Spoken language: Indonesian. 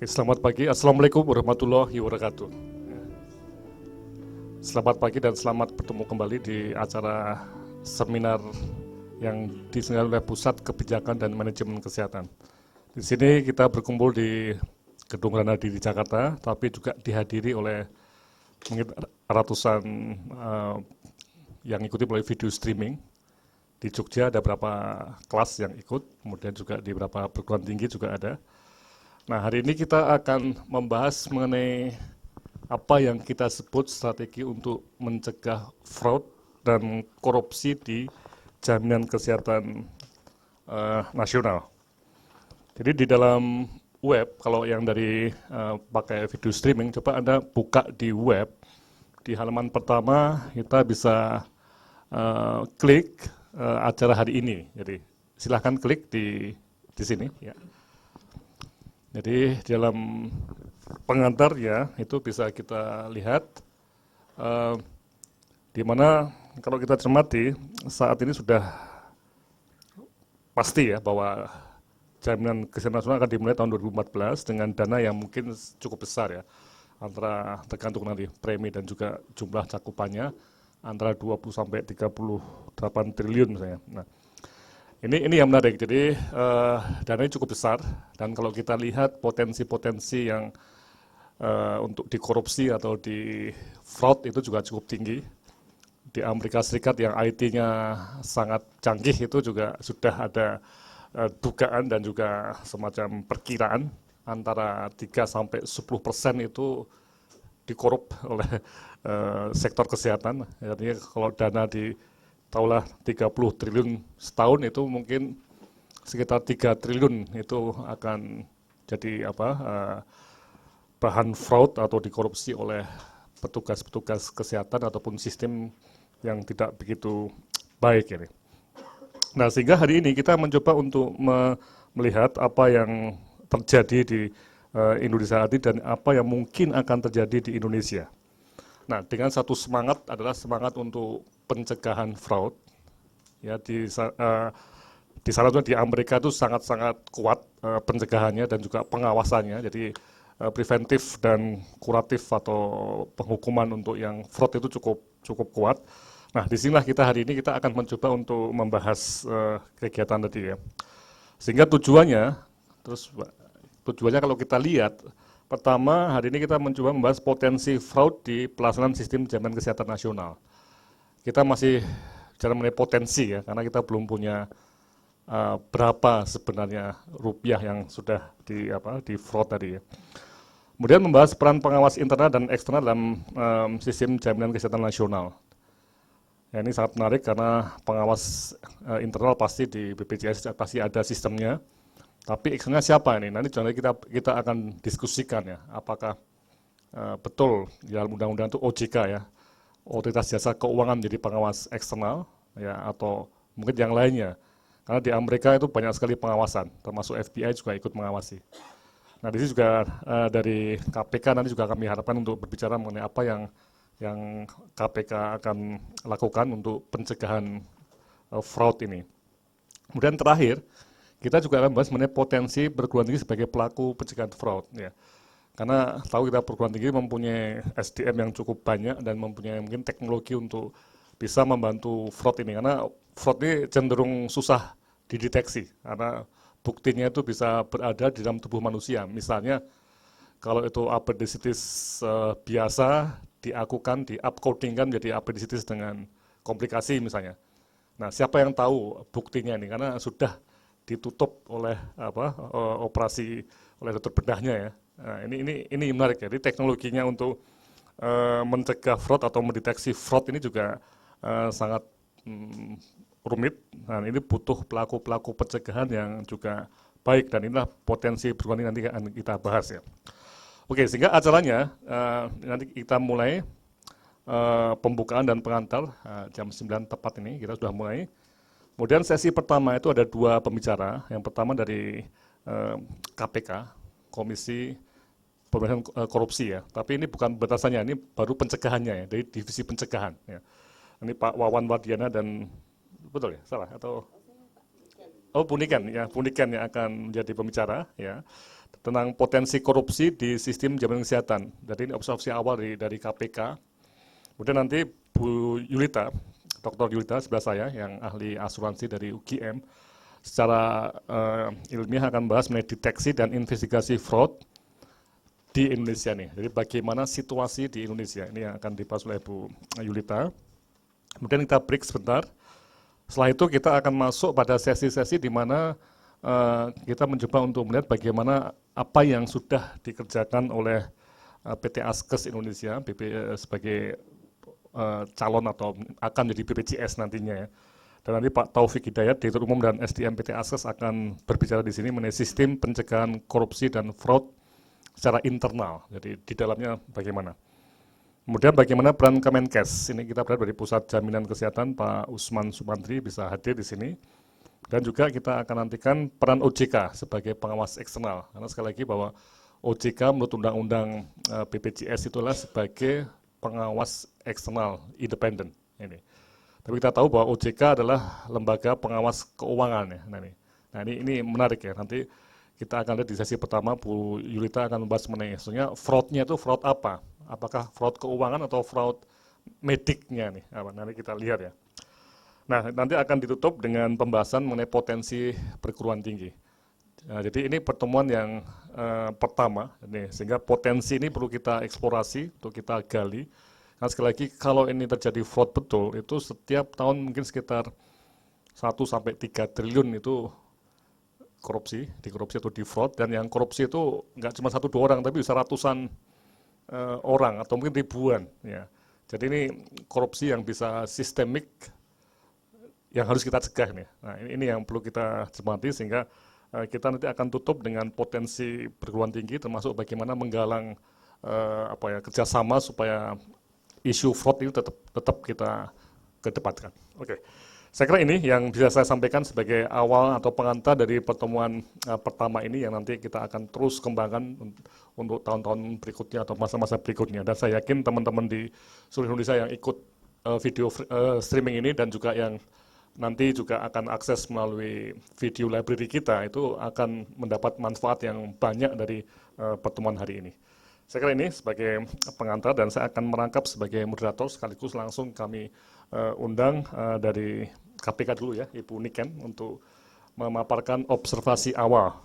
Selamat pagi, Assalamualaikum warahmatullahi wabarakatuh. Selamat pagi dan selamat bertemu kembali di acara seminar yang diselenggarakan oleh Pusat Kebijakan dan Manajemen Kesehatan. Di sini kita berkumpul di Gedung Ranadi di Jakarta, tapi juga dihadiri oleh mungkin ratusan yang ikuti melalui video streaming. Di Jogja ada beberapa kelas yang ikut, kemudian juga di beberapa perguruan tinggi juga ada. Nah, hari ini kita akan membahas mengenai apa yang kita sebut strategi untuk mencegah fraud dan korupsi di jaminan kesehatan nasional. Jadi di dalam web, kalau yang dari pakai video streaming, coba Anda buka di web, di halaman pertama kita bisa klik acara hari ini. Jadi silahkan klik di sini. Ya. Jadi dalam pengantar ya itu bisa kita lihat di mana kalau kita cermati saat ini sudah pasti ya bahwa jaminan kesehatan nasional akan dimulai tahun 2014 dengan dana yang mungkin cukup besar ya, antara tergantung nanti premi dan juga jumlah cakupannya antara 20 sampai 38 triliun misalnya. Nah, ini yang menarik, jadi dananya cukup besar dan kalau kita lihat potensi-potensi yang untuk dikorupsi atau di fraud itu juga cukup tinggi. Di Amerika Serikat yang IT-nya sangat canggih itu juga sudah ada dugaan dan juga semacam perkiraan antara 3 sampai 10% itu dikorup oleh sektor kesehatan. Artinya kalau dana di tahulah 30 triliun setahun itu mungkin sekitar 3 triliun itu akan jadi bahan fraud atau dikorupsi oleh petugas-petugas kesehatan ataupun sistem yang tidak begitu baik ini. Nah, sehingga hari ini kita mencoba untuk melihat apa yang terjadi di Indonesia saat ini dan apa yang mungkin akan terjadi di Indonesia. Nah, dengan satu semangat adalah semangat untuk pencegahan fraud. Ya, di sana di Amerika itu sangat-sangat kuat pencegahannya dan juga pengawasannya. Jadi preventif dan kuratif atau penghukuman untuk yang fraud itu cukup kuat. Nah, disinilah kita hari ini kita akan mencoba untuk membahas kegiatan tadi ya. Sehingga tujuannya kalau kita lihat, pertama hari ini kita mencoba membahas potensi fraud di pelaksanaan sistem jaminan kesehatan nasional. Kita masih bicara mengenai potensi ya, karena kita belum punya berapa sebenarnya rupiah yang sudah di fraud tadi ya. Kemudian membahas peran pengawas internal dan eksternal dalam sistem jaminan kesehatan nasional. Ya, ini sangat menarik karena pengawas internal pasti di BPJS pasti ada sistemnya, tapi eksternalnya siapa ini? Nanti kita akan diskusikan ya, apakah betul di dalam undang-undang itu OJK ya, Otoritas Jasa Keuangan menjadi pengawas eksternal ya, atau mungkin yang lainnya. Karena di Amerika itu banyak sekali pengawasan, termasuk FBI juga ikut mengawasi. Nah, di sini juga dari KPK nanti juga kami harapkan untuk berbicara mengenai apa yang KPK akan lakukan untuk pencegahan fraud ini. Kemudian terakhir, kita juga akan bahas mengenai potensi perguruan tinggi sebagai pelaku pencegahan fraud. Ya. Karena tahu kita perguruan tinggi mempunyai SDM yang cukup banyak dan mempunyai mungkin teknologi untuk bisa membantu fraud ini. Karena fraud ini cenderung susah dideteksi, karena buktinya itu bisa berada di dalam tubuh manusia. Misalnya, kalau itu appendicitis biasa, diakukan, di-upcodingkan menjadi appendicitis dengan komplikasi misalnya. Nah, siapa yang tahu buktinya ini? Karena sudah ditutup oleh operasi oleh dokter bedahnya ya. Nah, ini menarik ya. Jadi teknologinya untuk mencegah fraud atau mendeteksi fraud ini juga sangat rumit. Nah, ini butuh pelaku-pelaku pencegahan yang juga baik dan inilah potensi perguruan tinggi nanti akan kita bahas ya. Oke, sehingga acaranya nanti kita mulai pembukaan dan pengantar jam 9 tepat ini kita sudah mulai. Kemudian sesi pertama itu ada 2 pembicara. Yang pertama dari KPK, Komisi Pemberantasan Korupsi ya. Tapi ini bukan batasannya, ini baru pencegahannya ya, dari divisi pencegahan ya. Ini Pak Wawan Wardiana dan betul ya, salah atau Puniken ya, Puniken yang akan menjadi pembicara ya. tentang potensi korupsi di sistem jaminan kesehatan. Jadi ini observasi awal dari KPK. Kemudian nanti Bu Yulita, Dr. Yulita sebelah saya yang ahli asuransi dari UGM, secara ilmiah akan bahas mengenai deteksi dan investigasi fraud di Indonesia nih. Jadi bagaimana situasi di Indonesia, ini yang akan dibahas oleh Bu Yulita. Kemudian kita break sebentar. Setelah itu kita akan masuk pada sesi-sesi di mana kita mencoba untuk melihat bagaimana apa yang sudah dikerjakan oleh PT Askes Indonesia, sebagai calon atau akan jadi BPJS nantinya ya. Dan nanti Pak Taufik Hidayat, Direktur Umum dan SDM PT Askes akan berbicara di sini mengenai sistem pencegahan korupsi dan fraud secara internal. Jadi di dalamnya bagaimana. Kemudian bagaimana peran Kemenkes, ini kita berharap dari Pusat Jaminan Kesehatan Pak Usman Sumantri bisa hadir di sini. Dan juga kita akan nantikan peran OJK sebagai pengawas eksternal. Karena sekali lagi bahwa OJK menurut Undang-Undang BPJS itulah sebagai pengawas eksternal independen. Ini. Tapi kita tahu bahwa OJK adalah lembaga pengawas keuangan ya. Nah ini menarik ya. Nanti kita akan lihat di sesi pertama Bu Yulita akan membahas mengenai sebenarnya fraudnya itu fraud apa? Apakah fraud keuangan atau fraud mediknya nih? Nanti kita lihat ya. Nah, nanti akan ditutup dengan pembahasan mengenai potensi perguruan tinggi. Nah, jadi ini pertemuan yang pertama, sehingga potensi ini perlu kita eksplorasi, untuk kita gali. Nah, sekali lagi, kalau ini terjadi fraud betul, itu setiap tahun mungkin sekitar 1-3 triliun itu dikorupsi atau di fraud, dan yang korupsi itu nggak cuma 1-2 orang, tapi bisa ratusan orang atau mungkin ribuan. Ya. Jadi ini korupsi yang bisa sistemik, yang harus kita cegah nih. Nah ini yang perlu kita cermati sehingga kita nanti akan tutup dengan potensi perguruan tinggi, termasuk bagaimana menggalang kerjasama supaya isu fraud itu tetap kita kedepankan. Oke. Saya kira ini yang bisa saya sampaikan sebagai awal atau pengantar dari pertemuan pertama ini yang nanti kita akan terus kembangkan untuk tahun-tahun berikutnya atau masa-masa berikutnya. Dan saya yakin teman-teman di seluruh Indonesia yang ikut video streaming ini dan juga yang nanti juga akan akses melalui video library kita itu akan mendapat manfaat yang banyak dari pertemuan hari ini. Saya kira ini sebagai pengantar dan saya akan merangkap sebagai moderator sekaligus langsung kami undang dari KPK dulu ya, Ibu Niken untuk memaparkan observasi awal